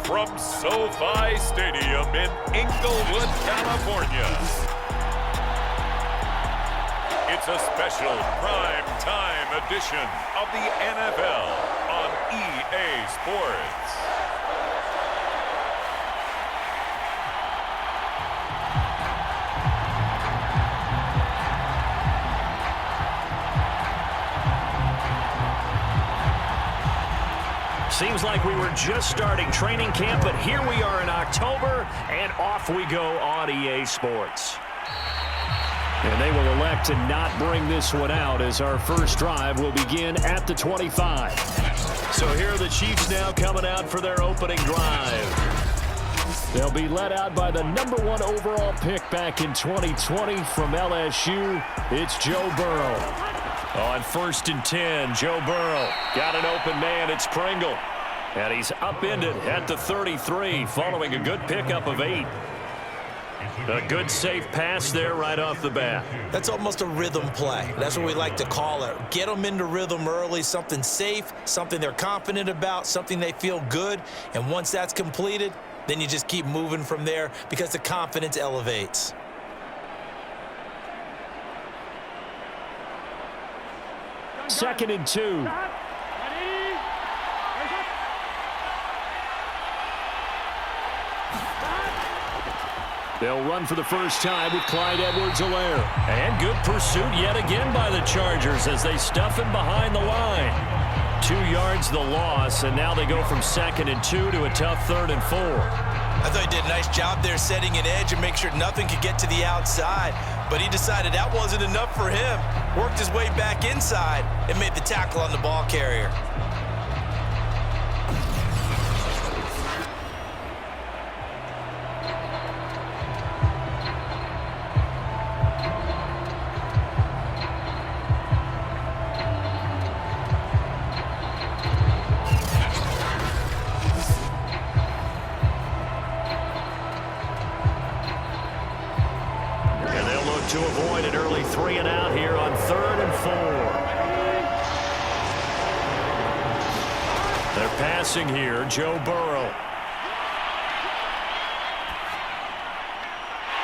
from SoFi Stadium in Inglewood, California. It's a special prime time edition of the NFL on EA Sports. Seems like we were just starting training camp, but here we are in October, and off we go on EA Sports. And they will elect to not bring this one out as our first drive will begin at the 25. So here are the Chiefs now coming out for their opening drive. They'll be led out by the #1 overall pick back in 2020 from LSU. It's Joe Burrow. On 1st and 10, Joe Burrow got an open man. It's Pringle. And he's upended at the 33 following a good pickup of 8. A good safe pass there right off the bat. That's almost a rhythm play. That's what we like to call it. Get them into rhythm early, something safe, something they're confident about, something they feel good. And once that's completed, then you just keep moving from there because the confidence elevates. Second and 2. They'll run for the first time with Clyde Edwards-Helaire. And good pursuit yet again by the Chargers as they stuff him behind the line. 2 yards the loss, and now they go from 2nd and 2 to a tough 3rd and 4. I thought he did a nice job there setting an edge and make sure nothing could get to the outside. But he decided that wasn't enough for him. Worked his way back inside and made the tackle on the ball carrier. To avoid an early 3 and out here on 3rd and 4. They're passing here, Joe Burrow.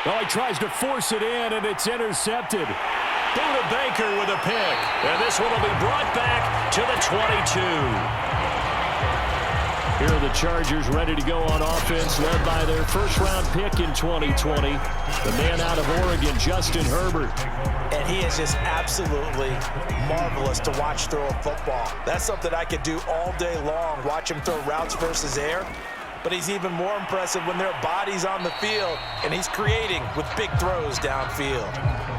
Oh, he tries to force it in, and it's intercepted. Buda Baker with a pick. And this one will be brought back to the 22. Here are the Chargers ready to go on offense, led by their first-round pick in 2020, the man out of Oregon, Justin Herbert. And he is just absolutely marvelous to watch throw a football. That's something I could do all day long, watch him throw routes versus air. But he's even more impressive when their body's on the field, and he's creating with big throws downfield.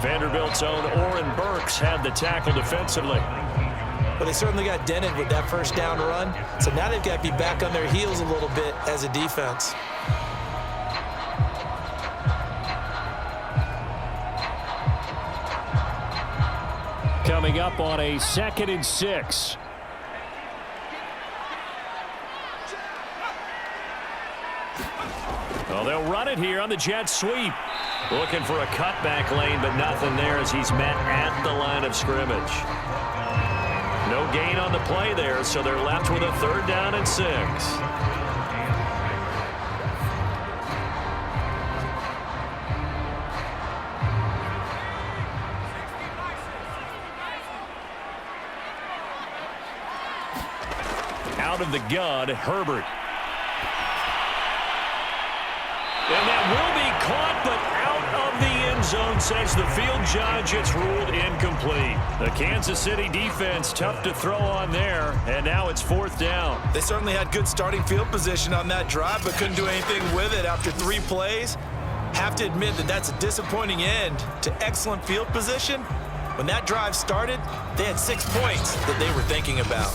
Vanderbilt's own Oren Burks had the tackle defensively. But they certainly got dented with that first down run. So now they've got to be back on their heels a little bit as a defense. Coming up on a 2nd and 6. Well, they'll run it here on the jet sweep. Looking for a cutback lane, but nothing there as he's met at the line of scrimmage. No gain on the play there, so they're left with a 3rd down and 6. Out of the gun, Herbert. And that will be caught, but out of the end zone, says the field judge. It's ruled incomplete. The Kansas City defense tough to throw on there, and now it's 4th down. They certainly had good starting field position on that drive, but couldn't do anything with it after 3 plays. Have to admit that that's a disappointing end to excellent field position. When that drive started, they had 6 points that they were thinking about.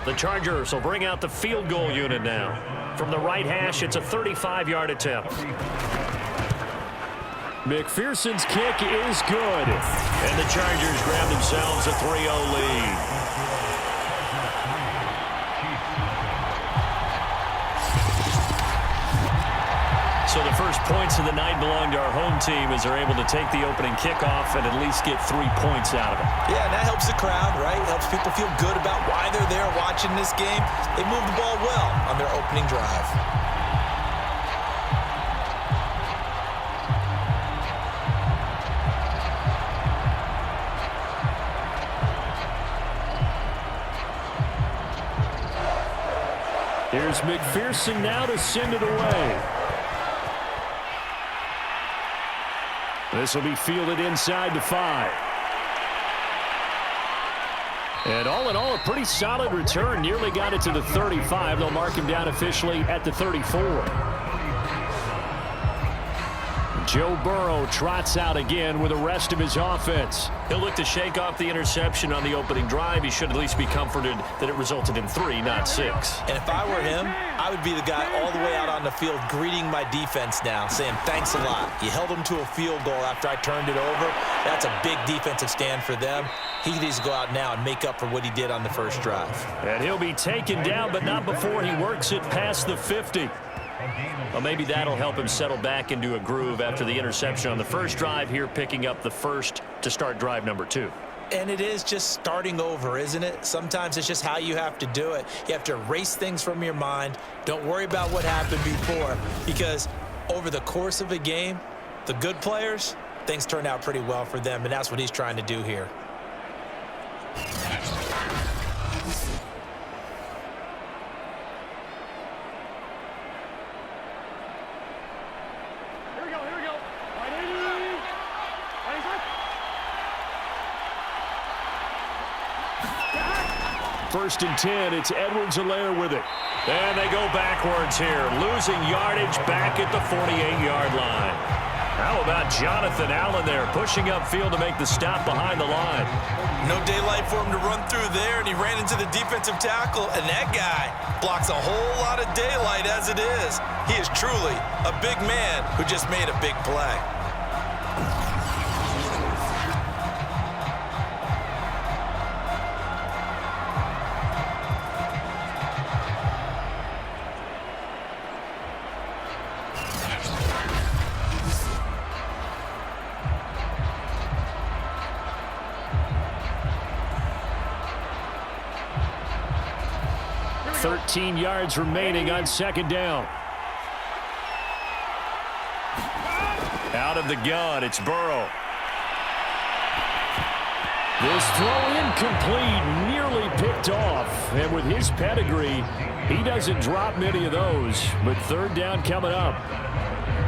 The Chargers will bring out the field goal unit now. From the right hash, it's a 35-yard attempt. McPherson's kick is good. And the Chargers grab themselves a 3-0 lead. So the first points of the night belong to our home team as they're able to take the opening kickoff and at least get 3 points out of it. Yeah, and that helps the crowd, right? Helps people feel good about why they're there watching this game. They moved the ball well on their opening drive. Here's McPherson now to send it away. This will be fielded inside the 5. And all in all, a pretty solid return. Nearly got it to the 35. They'll mark him down officially at the 34. Joe Burrow trots out again with the rest of his offense. He'll look to shake off the interception on the opening drive. He should at least be comforted that it resulted in 3, not 6. And if I were him, I would be the guy all the way out on the field greeting my defense now, saying thanks a lot. You held them to a field goal after I turned it over. That's a big defensive stand for them. He needs to go out now and make up for what he did on the first drive. And he'll be taken down, but not before he works it past the 50. Well, maybe that'll help him settle back into a groove after the interception on the first drive here, picking up the first to start drive number 2. And it is just starting over, isn't it? Sometimes it's just how you have to do it. You have to erase things from your mind. Don't worry about what happened before, because over the course of a game, the good players, things turn out pretty well for them, and that's what he's trying to do here. First and 10, it's Edwards-Helaire with it. And they go backwards here, losing yardage back at the 48-yard line. How about Jonathan Allen there, pushing upfield to make the stop behind the line? No daylight for him to run through there, and he ran into the defensive tackle, and that guy blocks a whole lot of daylight as it is. He is truly a big man who just made a big play. Thirteen yards remaining on second down. Out of the gun, it's Burrow. This throw incomplete, nearly picked off. And with his pedigree, he doesn't drop many of those. But third down coming up.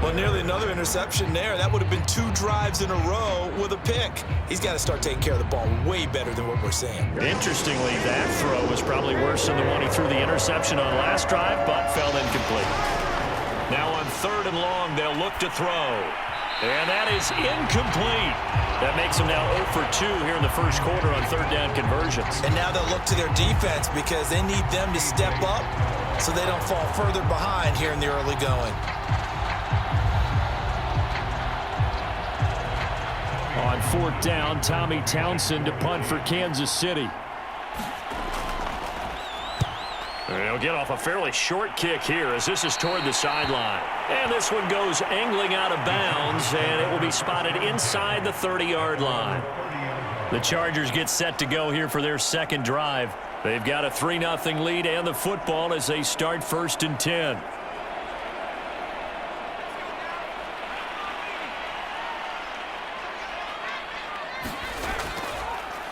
Well, nearly another interception there. That would have been 2 drives in a row with a pick. He's got to start taking care of the ball way better than what we're seeing. Interestingly, that throw was probably worse than the one he threw the interception on last drive, but fell incomplete. Now on 3rd and long, they'll look to throw. And that is incomplete. That makes them now 0 for 2 here in the first quarter on 3rd down conversions. And now they'll look to their defense because they need them to step up so they don't fall further behind here in the early going. On 4th down, Tommy Townsend to punt for Kansas City. They'll get off a fairly short kick here as this is toward the sideline. And this one goes angling out of bounds, and it will be spotted inside the 30-yard line. The Chargers get set to go here for their second drive. They've got a 3-0 lead and the football as they start 1st and 10.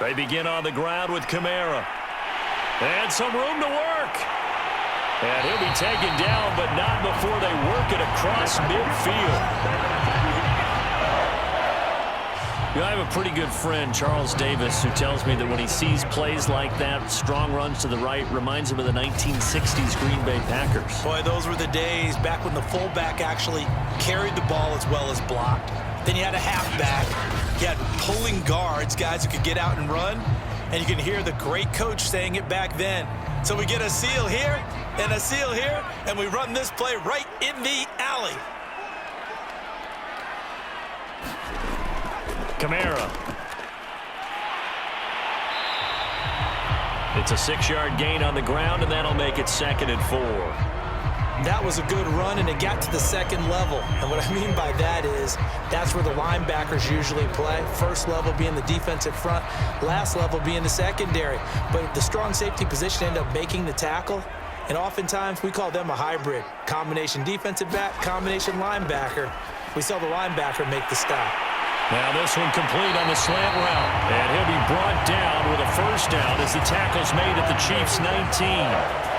They begin on the ground with Kamara. And some room to work. And he'll be taken down, but not before they work it across midfield. You know, I have a pretty good friend, Charles Davis, who tells me that when he sees plays like that, strong runs to the right, reminds him of the 1960s Green Bay Packers. Boy, those were the days back when the fullback actually carried the ball as well as blocked. Then you had a halfback. You had pulling guards, guys who could get out and run. And you can hear the great coach saying it back then. So we get a seal here and a seal here, and we run this play right in the alley. Kamara. It's a 6-yard gain on the ground, and that'll make it 2nd and 4. That was a good run, and it got to the second level. And what I mean by that is that's where the linebackers usually play. First level being the defensive front, last level being the secondary. But the strong safety position ended up making the tackle, and oftentimes we call them a hybrid. Combination defensive back, combination linebacker. We saw the linebacker make the stop. Now this one complete on the slant route, and he'll be brought down with a first down as the tackle's made at the Chiefs' 19.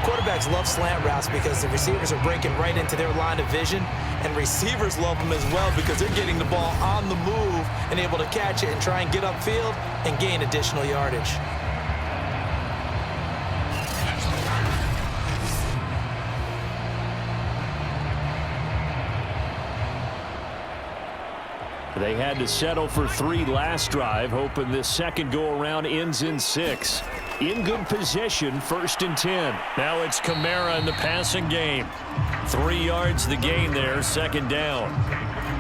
Quarterbacks love slant routes because the receivers are breaking right into their line of vision, and receivers love them as well because they're getting the ball on the move and able to catch it and try and get upfield and gain additional yardage. They had to settle for 3 last drive, hoping this second go-around ends in 6. In good position, 1st and 10. Now it's Kamara in the passing game. 3 yards the gain there, 2nd down.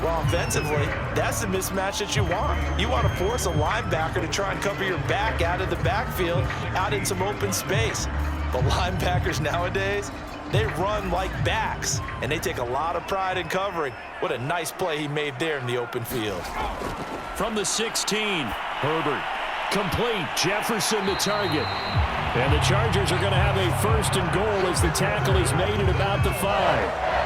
Well, offensively, that's the mismatch that you want. You want to force a linebacker to try and cover your back out of the backfield, out in some open space. But linebackers nowadays, they run like backs, and they take a lot of pride in covering. What a nice play he made there in the open field. From the 16, Herbert. Complete. Jefferson the target. And the Chargers are going to have a 1st and goal as the tackle is made at about the 5.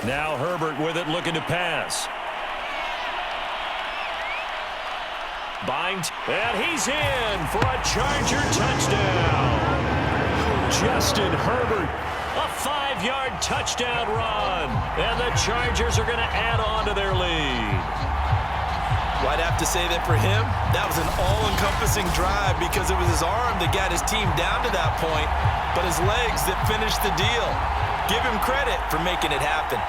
Now Herbert with it, looking to pass. Bind, and he's in for a Charger touchdown. Justin Herbert, a 5-yard touchdown run. And the Chargers are going to add on to their lead. Well, I'd have to say that for him, that was an all-encompassing drive because it was his arm that got his team down to that point, but his legs that finished the deal. Give him credit for making it happen.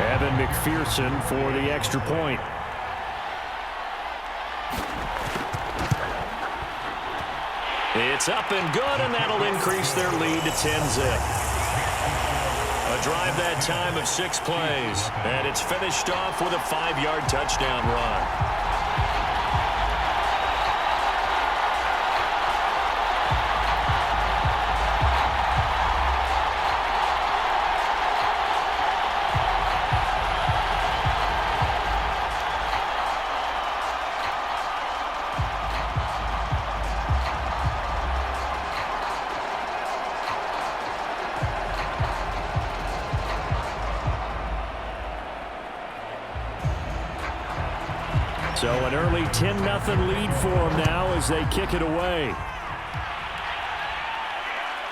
Evan McPherson for the extra point. It's up and good, and that'll increase their lead to 10-zip. A drive that time of 6 plays, and it's finished off with a 5-yard touchdown run. So an early 10-0 lead for them now as they kick it away.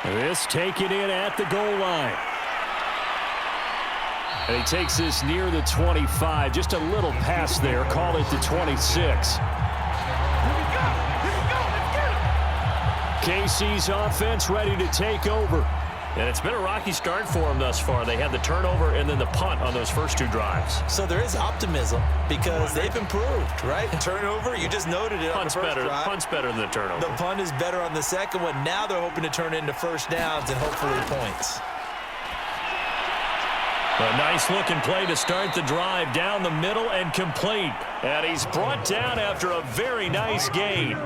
This taken in at the goal line. And he takes this near the 25. Just a little pass there. Call it the 26. KC's offense ready to take over. And it's been a rocky start for them thus far. They had the turnover and then the punt on those first 2 drives. So there is optimism because they've improved, right? Turnover, you just noted it on the first drive. Punt's better than the turnover. The punt is better on the second one. Now they're hoping to turn into first downs and hopefully points. A nice-looking play to start the drive down the middle and complete. And he's brought down after a very nice gain.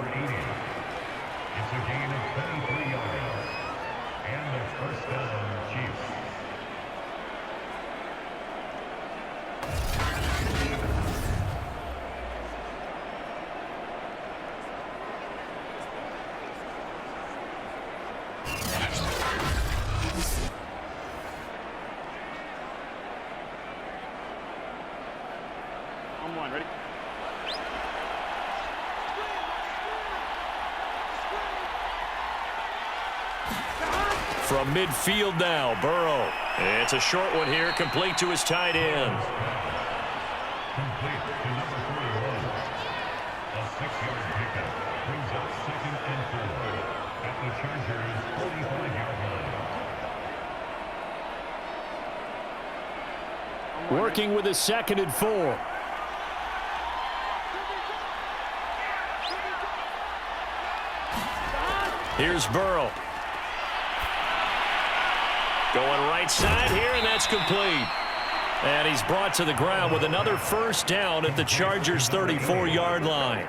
Ready? From midfield now, Burrow. It's a short one here, complete to his tight end. Complete to number 41. A 6-yard pickup brings up 2nd and 4 at the Chargers' Working with a 2nd and 4. Here's Burrow. Going right side here, and that's complete. And he's brought to the ground with another first down at the Chargers' 34-yard line.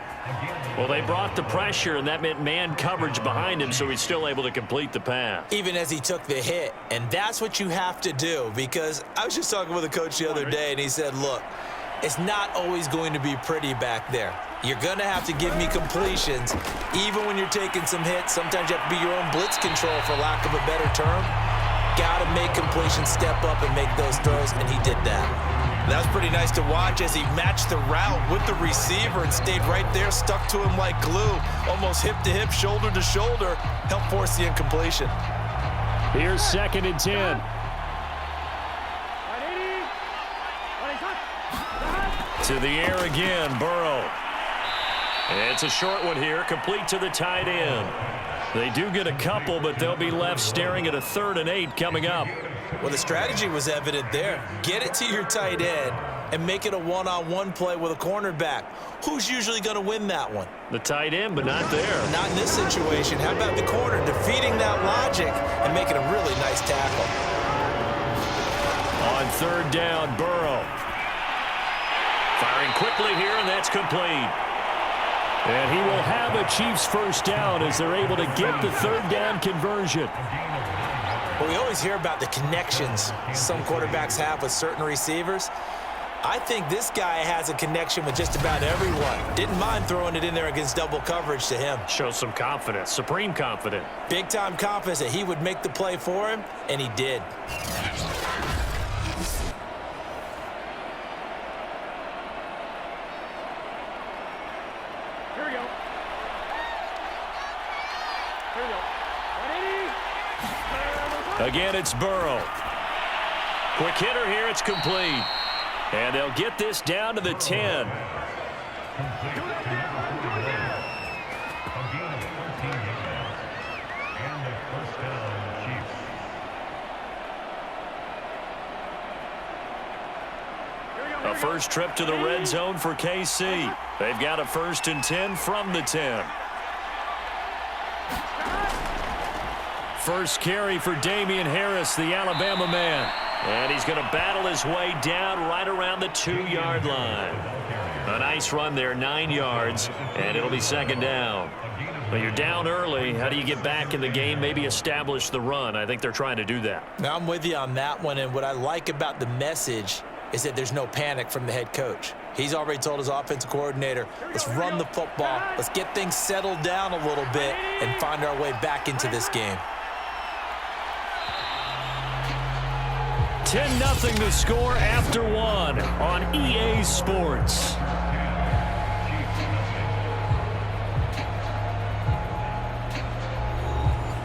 Well, they brought the pressure, and that meant man coverage behind him, so he's still able to complete the pass. Even as he took the hit, and that's what you have to do, because I was just talking with a coach the other day, and he said, look, it's not always going to be pretty back there. You're going to have to give me completions, even when you're taking some hits. Sometimes you have to be your own blitz control, for lack of a better term. Got to make completions, step up, and make those throws, and he did that. That was pretty nice to watch as he matched the route with the receiver and stayed right there, stuck to him like glue, almost hip to hip, shoulder to shoulder, helped force the incompletion. Here's 2nd and 10. To the air again, Burrow. It's a short one here, complete to the tight end. They do get a couple, but they'll be left staring at a 3rd and 8 coming up. Well, the strategy was evident there. Get it to your tight end and make it a one-on-one play with a cornerback. Who's usually going to win that one? The tight end, but not there. Not in this situation. How about the corner defeating that logic and making a really nice tackle? On 3rd down, Burrow. Firing quickly here, and that's complete. And he will have a Chiefs first down as they're able to get the 3rd down conversion. Well, we always hear about the connections some quarterbacks have with certain receivers. I think this guy has a connection with just about everyone. Didn't mind throwing it in there against double coverage to him. Shows some confidence, supreme confidence. Big-time confidence that he would make the play for him, and he did. Here we go. Here we go. Again, it's Burrow. Quick hitter here, it's complete. And they'll get this down to the 10. A first trip to the red zone for KC. They've got a 1st and 10 from the 10. First carry for Damian Harris, the Alabama man. And he's going to battle his way down right around the 2-yard line. A nice run there, 9 yards, and it'll be 2nd down. But you're down early. How do you get back in the game, maybe establish the run? I think they're trying to do that. Now, I'm with you on that one, and what I like about the message is that there's no panic from the head coach. He's already told his offensive coordinator, let's run the football, let's get things settled down a little bit and find our way back into this game. 10-0 to score after 1 on EA Sports.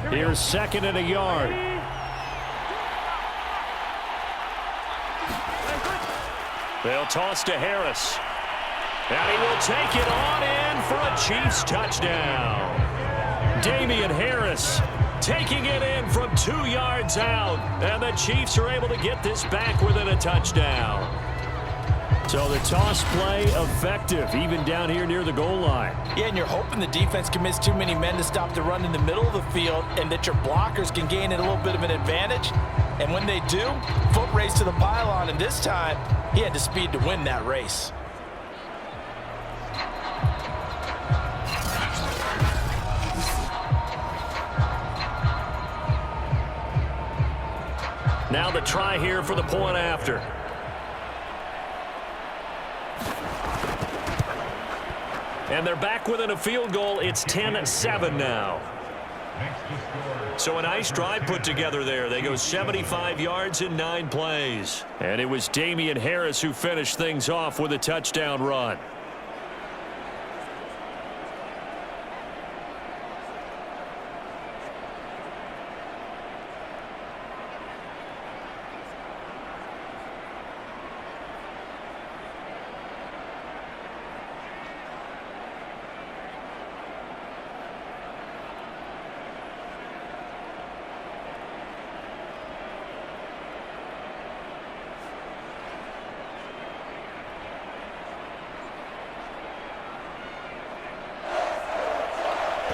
Here's 2nd and a yard. They'll toss to Harris. And he will take it on in for a Chiefs touchdown. Damian Harris taking it in from 2 yards out. And the Chiefs are able to get this back within a touchdown. So the toss play effective, even down here near the goal line. Yeah, and you're hoping the defense commits too many men to stop the run in the middle of the field and that your blockers can gain a little bit of an advantage. And when they do, foot race to the pylon, and this time he had the speed to win that race. Now the try here for the point after. And they're back within a field goal. It's 10-7 now. So a nice drive put together there. They go 75 yards in 9 plays. And it was Damian Harris who finished things off with a touchdown run.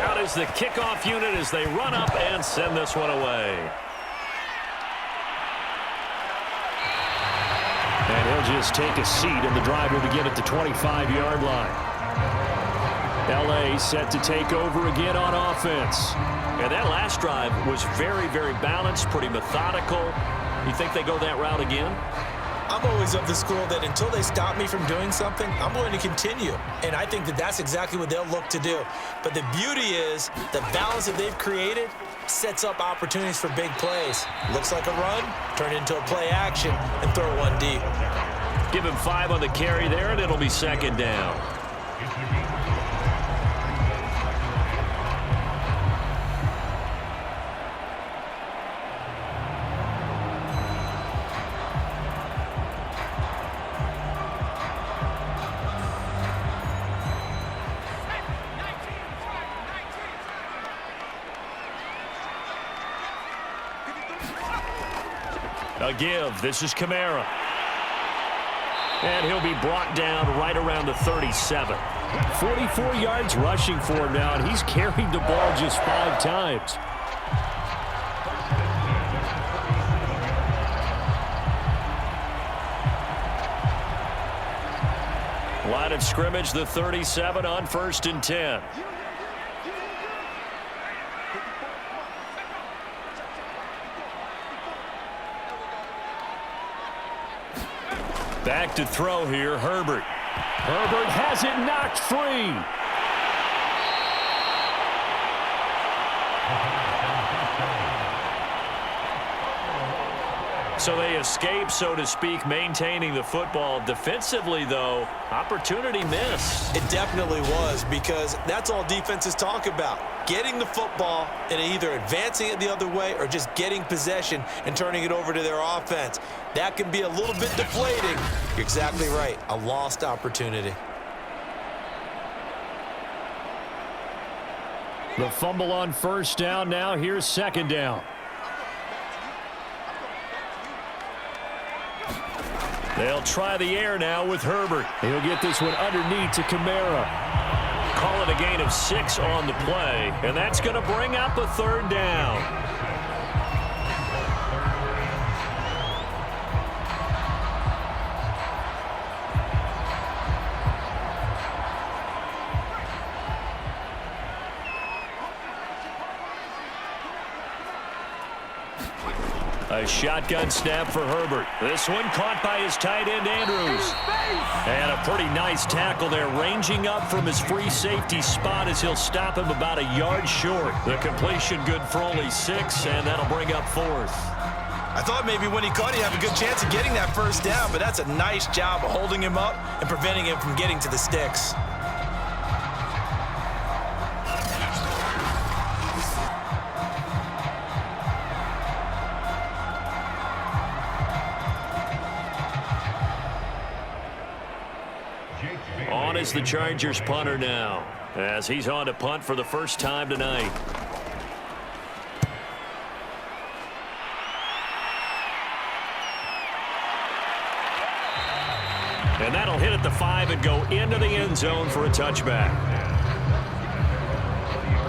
Out is the kickoff unit as they run up and send this one away. And he'll just take a seat, and the drive will begin at the 25-yard line. L.A. set to take over again on offense. And that last drive was very, very balanced, pretty methodical. You think they go that route again? I'm always of the school that until they stop me from doing something, I'm going to continue. And I think that that's exactly what they'll look to do. But the beauty is the balance that they've created sets up opportunities for big plays. Looks like a run, turn it into a play action, and throw one deep. Give him 5 on the carry there, and it'll be second down. A give. This is Kamara. And he'll be brought down right around the 37. 44 yards rushing for him now, and he's carried the ball just 5 times. Line of scrimmage, the 37 on 1st and 10. Back to throw here, Herbert. Herbert has it knocked free. So they escape, so to speak, maintaining the football. Defensively, though, opportunity missed. It definitely was, because that's all defenses talk about. Getting the football and either advancing it the other way or just getting possession and turning it over to their offense. That can be a little bit deflating. You're exactly right. A lost opportunity. The fumble on 1st down. Now here's 2nd down. They'll try the air now with Herbert. He'll get this one underneath to Kamara. Call it a gain of 6 on the play, and that's going to bring up a 3rd down. A shotgun snap for Herbert. This one caught by his tight end, Andrews. And a pretty nice tackle there, ranging up from his free safety spot as he'll stop him about a yard short. The completion good for only 6, and that'll bring up 4th. I thought maybe when he caught it, he'd have a good chance of getting that 1st down, but that's a nice job of holding him up and preventing him from getting to the sticks. On is the Chargers punter now, as he's on to punt for the first time tonight. And that'll hit at the 5 and go into the end zone for a touchback.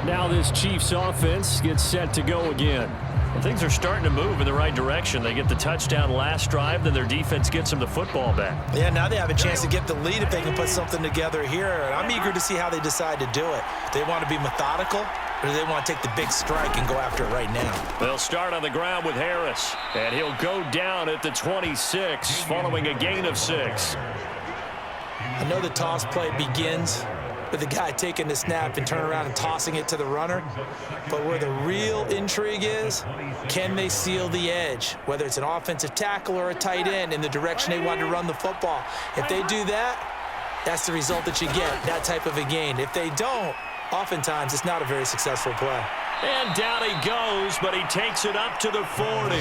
Now this Chiefs offense gets set to go again. Well, things are starting to move in the right direction. They get the touchdown last drive, then their defense gets them the football back. Yeah, now they have a chance to get the lead if they can put something together here. And I'm eager to see how they decide to do it. Do they want to be methodical, or do they want to take the big strike and go after it right now? They'll start on the ground with Harris, and he'll go down at the 26 following a gain of 6. I know the toss play begins with the guy taking the snap and turning around and tossing it to the runner. But where the real intrigue is, can they seal the edge, whether it's an offensive tackle or a tight end, in the direction they want to run the football? If they do that, that's the result that you get, that type of a gain. If they don't, oftentimes it's not a very successful play. And down he goes, but he takes it up to the 40.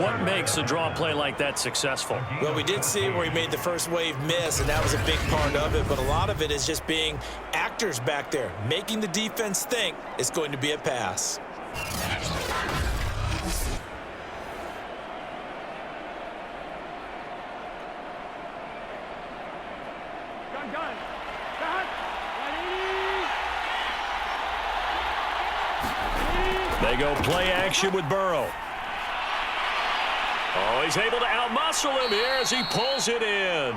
What makes a draw play like that successful? Well, we did see where he made the first wave miss, and that was a big part of it. But a lot of it is just being actors back there, making the defense think it's going to be a pass. They go play action with Burrow. Oh, he's able to outmuscle him here as he pulls it in.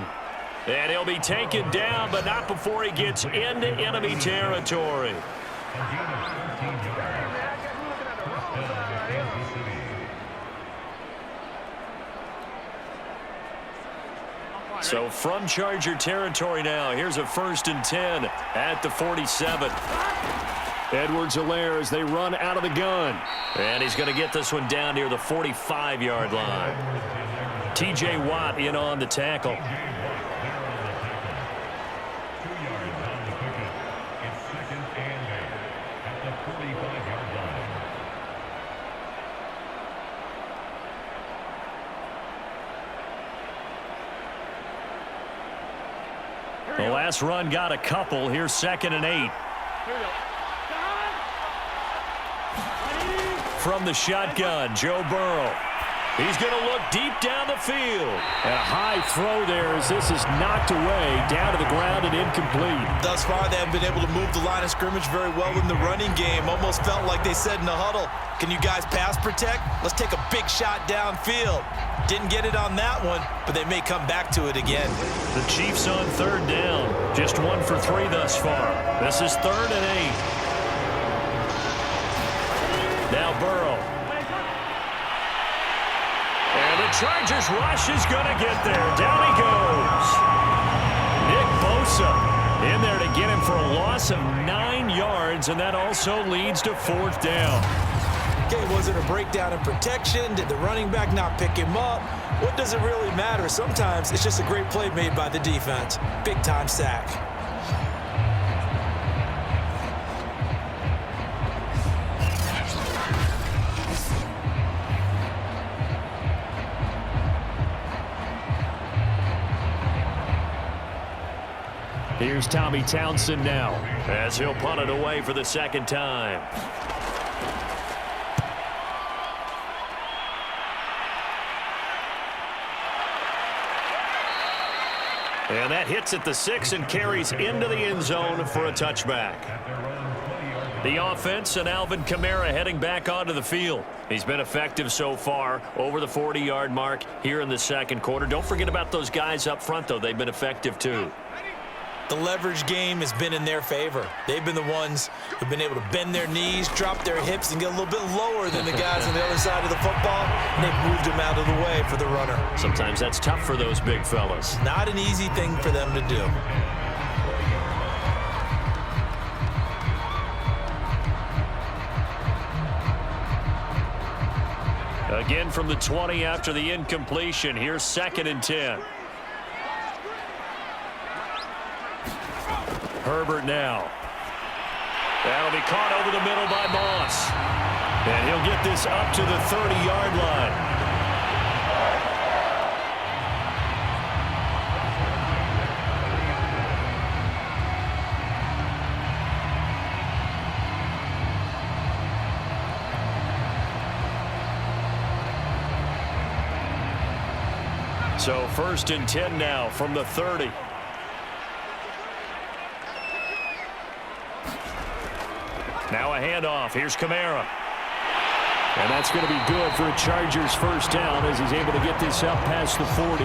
And he'll be taken down, but not before he gets into enemy territory. So from Charger territory now, here's a 1st and 10 at the 47. Edwards-Helaire as they run out of the gun. And he's going to get this one down near the 45-yard line. T.J. Watt in on the tackle. The last run got a couple. Here's 2nd and 8. From the shotgun, Joe Burrow. He's going to look deep down the field. And a high throw there as this is knocked away, down to the ground and incomplete. Thus far, they haven't been able to move the line of scrimmage very well in the running game. Almost felt like they said in the huddle, can you guys pass protect? Let's take a big shot downfield. Didn't get it on that one, but they may come back to it again. The Chiefs on 3rd down. Just 1 for 3 thus far. This is 3rd and 8. Now Burrow. And the Chargers rush is going to get there. Down he goes. Nick Bosa in there to get him for a loss of 9 yards, and that also leads to 4th down. Okay, was it a breakdown in protection? Did the running back not pick him up? What does it really matter? Sometimes it's just a great play made by the defense. Big-time sack. Here's Tommy Townsend now as he'll punt it away for the 2nd time. And that hits at the 6 and carries into the end zone for a touchback. The offense and Alvin Kamara heading back onto the field. He's been effective so far over the 40-yard mark here in the 2nd quarter. Don't forget about those guys up front, though. They've been effective, too. The leverage game has been in their favor. They've been the ones who've been able to bend their knees, drop their hips, and get a little bit lower than the guys on the other side of the football, and they've moved them out of the way for the runner. Sometimes that's tough for those big fellas. Not an easy thing for them to do. Again from the 20 after the incompletion. Here's 2nd and 10. Herbert now. That'll be caught over the middle by Moss. And he'll get this up to the 30-yard line. So 1st and 10 now from the 30. Now a handoff. Here's Kamara. And that's going to be good for a Chargers 1st down as he's able to get this up past the 40.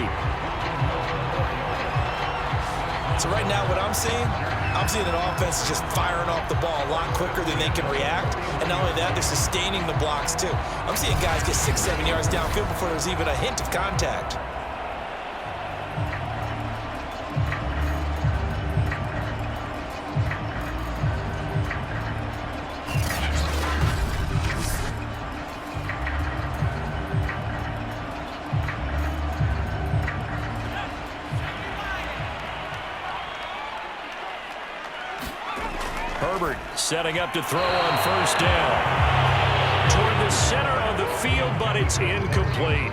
So right now what I'm seeing an offense just firing off the ball a lot quicker than they can react. And not only that, they're sustaining the blocks too. I'm seeing guys get 6-7 yards downfield before there's even a hint of contact. Herbert setting up to throw on 1st down. Toward the center of the field, but it's incomplete.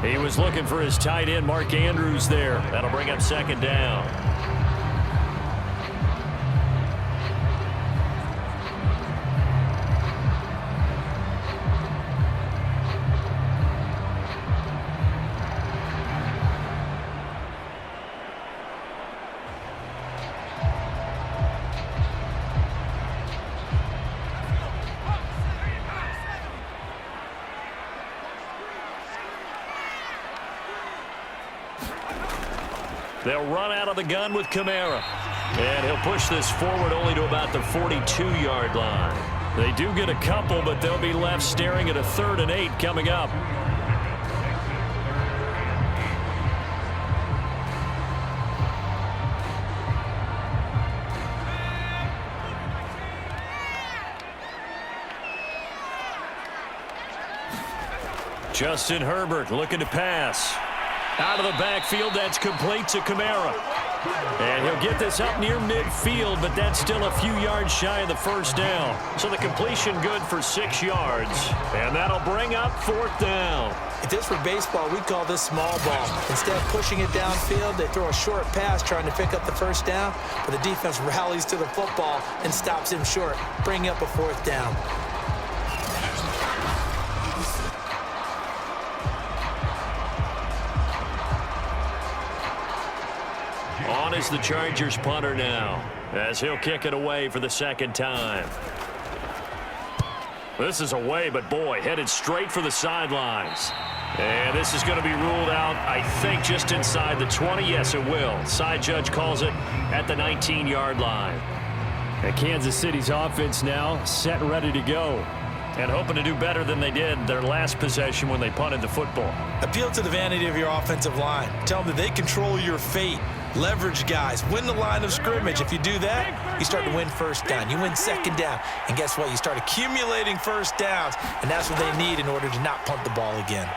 He was looking for his tight end, Mark Andrews, there. That'll bring up 2nd down. They'll run out of the gun with Kamara. And he'll push this forward only to about the 42-yard line. They do get a couple, but they'll be left staring at a 3rd and 8 coming up. Justin Herbert looking to pass. Out of the backfield, that's complete to Kamara. And he'll get this up near midfield, but that's still a few yards shy of the first down. So the completion good for 6 yards. And that'll bring up 4th down. If this were baseball, we'd call this small ball. Instead of pushing it downfield, they throw a short pass trying to pick up the first down, but the defense rallies to the football and stops him short, bringing up a 4th down. On is the Chargers punter now, as he'll kick it away for the 2nd time. This is away, but boy, headed straight for the sidelines. And this is going to be ruled out, I think, just inside the 20. Yes, it will. Side judge calls it at the 19-yard line. And Kansas City's offense now set and ready to go, and hoping to do better than they did their last possession when they punted the football. Appeal to the vanity of your offensive line. Tell them that they control your fate. Leverage guys. Win the line of scrimmage. If you do that, you start to win 1st down. You win 2nd down. And guess what? You start accumulating 1st downs. And that's what they need in order to not punt the ball again.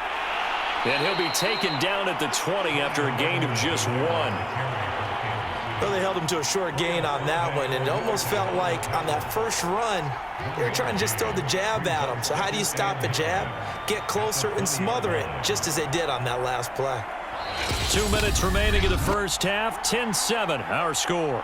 And he'll be taken down at the 20 after a gain of just 1. Well, they held him to a short gain on that one, and it almost felt like on that first run, they were trying to just throw the jab at him. So how do you stop a jab? Get closer and smother it, just as they did on that last play. 2 minutes remaining in the first half, 10-7, our score.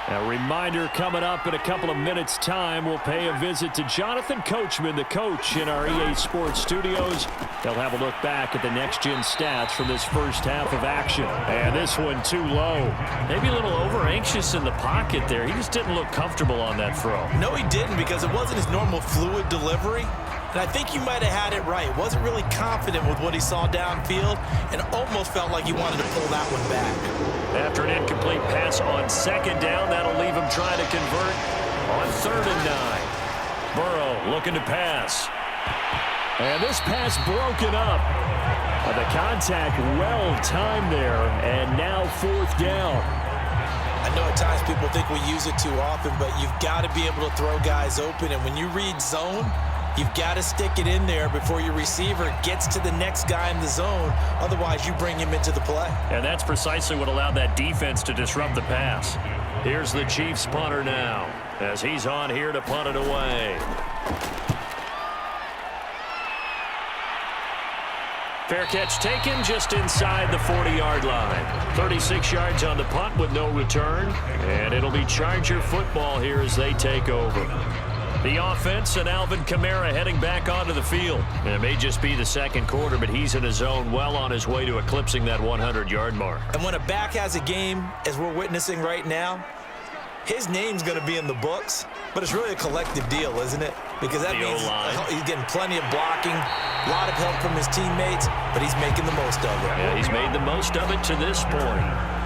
A reminder coming up in a couple of minutes' time, we'll pay a visit to Jonathan Coachman, the coach in our EA Sports studios. They'll have a look back at the next-gen stats from this first half of action. And this one too low. Maybe a little over-anxious in the pocket there. He just didn't look comfortable on that throw. No, he didn't, because it wasn't his normal fluid delivery. And I think you might have had it right. Wasn't really confident with what he saw downfield and almost felt like he wanted to pull that one back. After an incomplete pass on 2nd down, that'll leave him trying to convert on 3rd and 9. Burrow looking to pass. And this pass broken up. The contact well-timed there, and now 4th down. I know at times people think we use it too often, but you've got to be able to throw guys open. And when you read zone, you've got to stick it in there before your receiver gets to the next guy in the zone. Otherwise, you bring him into the play. And that's precisely what allowed that defense to disrupt the pass. Here's the Chiefs punter now, as he's on here to punt it away. Fair catch taken just inside the 40-yard line. 36 yards on the punt with no return. And it'll be Charger football here as they take over. The offense and Alvin Kamara heading back onto the field. And it may just be the 2nd quarter, but he's in his zone, well on his way to eclipsing that 100-yard mark. And when a back has a game, as we're witnessing right now, his name's going to be in the books, but it's really a collective deal, isn't it? Because that means he's getting plenty of blocking, a lot of help from his teammates, but he's making the most of it. Yeah, he's made the most of it to this point.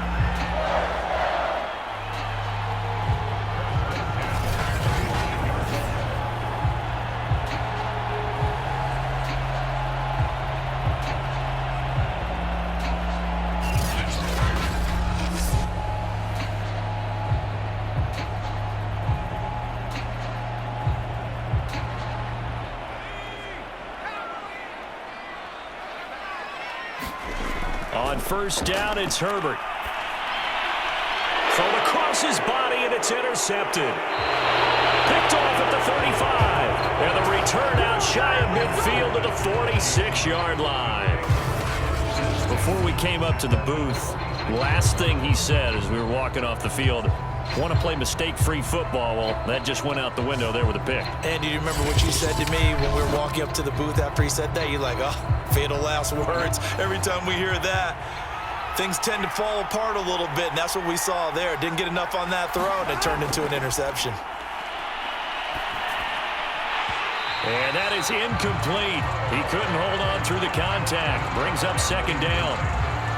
On 1st down, it's Herbert. Thrown across his body, and it's intercepted. Picked off at the 35. And the return out shy of midfield at the 46-yard line. Before we came up to the booth, last thing he said as we were walking off the field, want to play mistake-free football. Well, that just went out the window there with a pick. And do you remember what you said to me when we were walking up to the booth after he said that? You're like, oh, fatal last words every time we hear that. things tend to fall apart a little bit, and that's what we saw there. Didn't get enough on that throw, and it turned into an interception. And that is incomplete. He couldn't hold on through the contact. Brings up second down.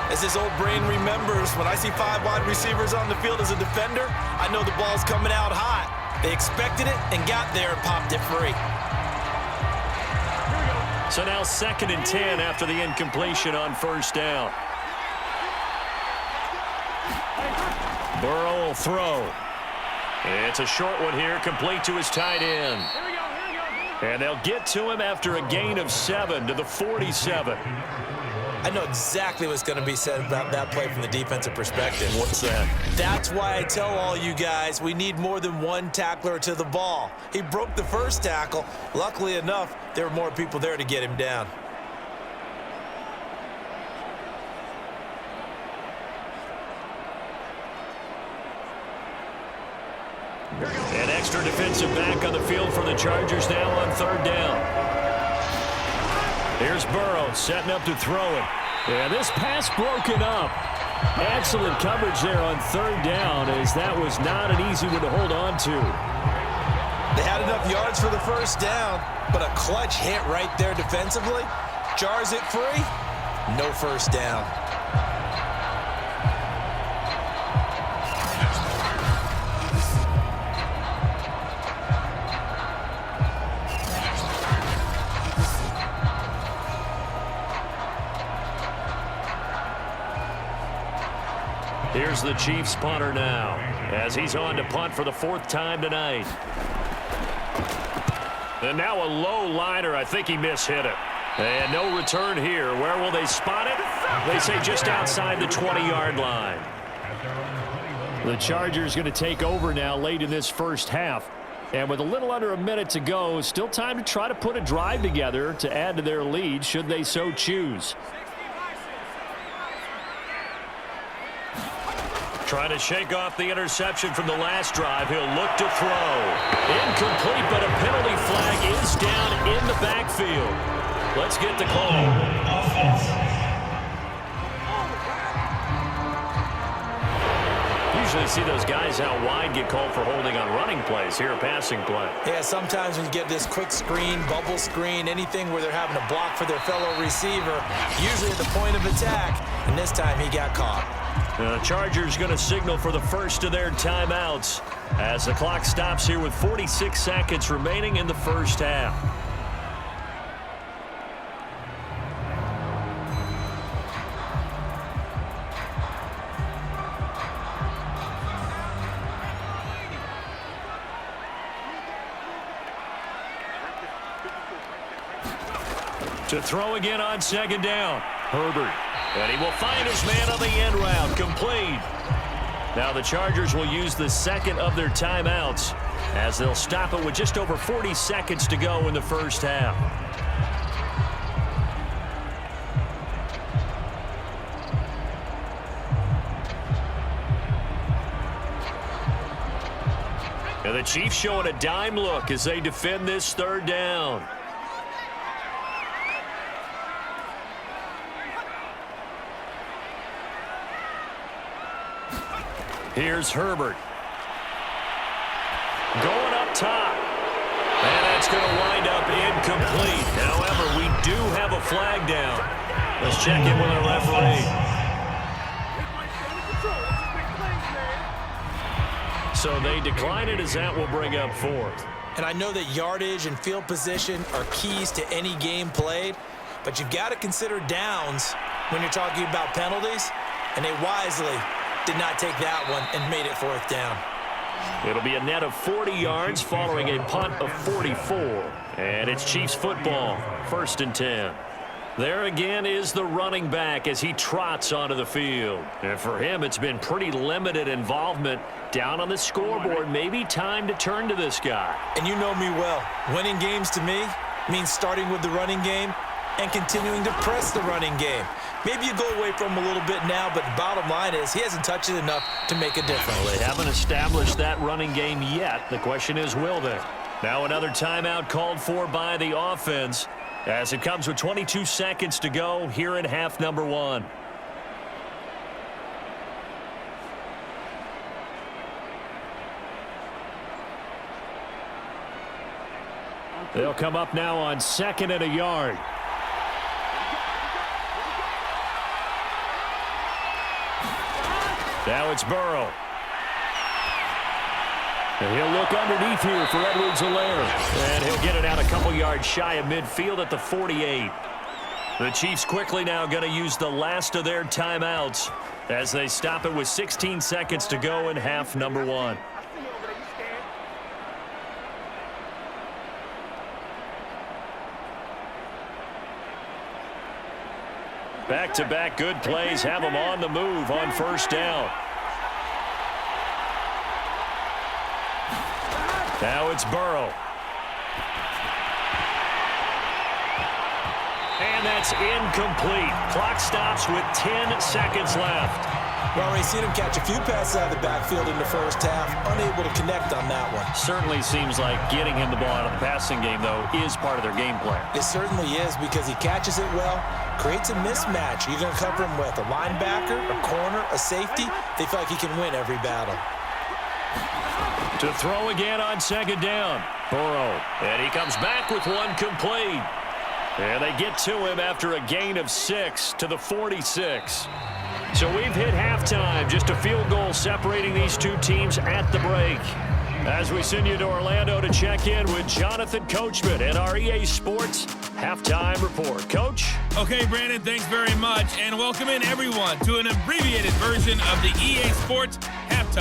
As his old brain remembers, when I see 5 wide receivers on the field as a defender, I know the ball's coming out hot. They expected it and got there and popped it free. So now 2nd and 10 after the incompletion on first down. Burrow will throw. It's a short one here, complete to his tight end. And they'll get to him after a gain of 7 to the 47. I know exactly what's going to be said about that play from the defensive perspective. What's that? That's why I tell all you guys we need more than one tackler to the ball. He broke the first tackle. Luckily enough, there were more people there to get him down. An extra defensive back on the field for the Chargers now on 3rd down. Here's Burrow setting up to throw it. And this pass broken up. Excellent coverage there on 3rd down, as that was not an easy one to hold on to. They had enough yards for the first down, but a clutch hit right there defensively. Jars it free. No first down. Here's the Chiefs punter now, as he's on to punt for the 4th time tonight. And now a low liner. I think he mishit it. And no return here. Where will they spot it? They say just outside the 20-yard line. The Chargers going to take over now late in this first half. And with a little under a minute to go, still time to try to put a drive together to add to their lead should they so choose. Trying to shake off the interception from the last drive. He'll look to throw. Incomplete, but a penalty flag is down in the backfield. Let's get the call. Usually see those guys out wide get called for holding on running plays. Here, a passing play. Yeah, sometimes when you get this quick screen, bubble screen, anything where they're having to block for their fellow receiver, usually at the point of attack, and this time he got caught. The Chargers going to signal for the first of their timeouts as the clock stops here with 46 seconds remaining in the first half. To throw again on 2nd down. Herbert. And he will find his man on the end route. Complete. Now the Chargers will use the 2nd of their timeouts as they'll stop it with just over 40 seconds to go in the first half. And the Chiefs showing a dime look as they defend this 3rd down. Here's Herbert. Going up top. And that's going to wind up incomplete. However, we do have a flag down. Let's check in with our referee. So they decline it as that will bring up 4th. And I know that yardage and field position are keys to any game played, but you've got to consider downs when you're talking about penalties, and they wisely did not take that one and made it 4th down. It'll be a net of 40 yards following a punt of 44. And it's Chiefs football, 1st and 10. There again is the running back as he trots onto the field. And for him, it's been pretty limited involvement down on the scoreboard. Maybe time to turn to this guy. And you know me well. Winning games to me means starting with the running game and continuing to press the running game. Maybe you go away from him a little bit now, but the bottom line is he hasn't touched it enough to make a difference. Well, they haven't established that running game yet. The question is, will they? Now another timeout called for by the offense as it comes with 22 seconds to go here in half number 1. They'll come up now on 2nd and a yard. Now it's Burrow. And he'll look underneath here for Edwards-Helaire. And he'll get it out a couple yards shy of midfield at the 48. The Chiefs quickly now going to use the last of their timeouts as they stop it with 16 seconds to go in half number 1. Back-to-back good plays have them on the move on first down. Now it's Burrow. And that's incomplete. Clock stops with 10 seconds left. Well, we've seen him catch a few passes out of the backfield in the first half, unable to connect on that one. Certainly seems like getting him the ball out of the passing game, though, is part of their game plan. It certainly is because he catches it well, creates a mismatch. You're going to cover him with a linebacker, a corner, a safety. They feel like he can win every battle. To throw again on 2nd down. Burrow. And he comes back with one complete. And they get to him after a gain of 6 to the 46. So we've hit halftime. Just a field goal separating these two teams at the break. As we send you to Orlando to check in with Jonathan Coachman and our EA Sports Halftime Report. Coach? Okay, Brandon, thanks very much. And welcome in, everyone, to an abbreviated version of the EA Sports Halftime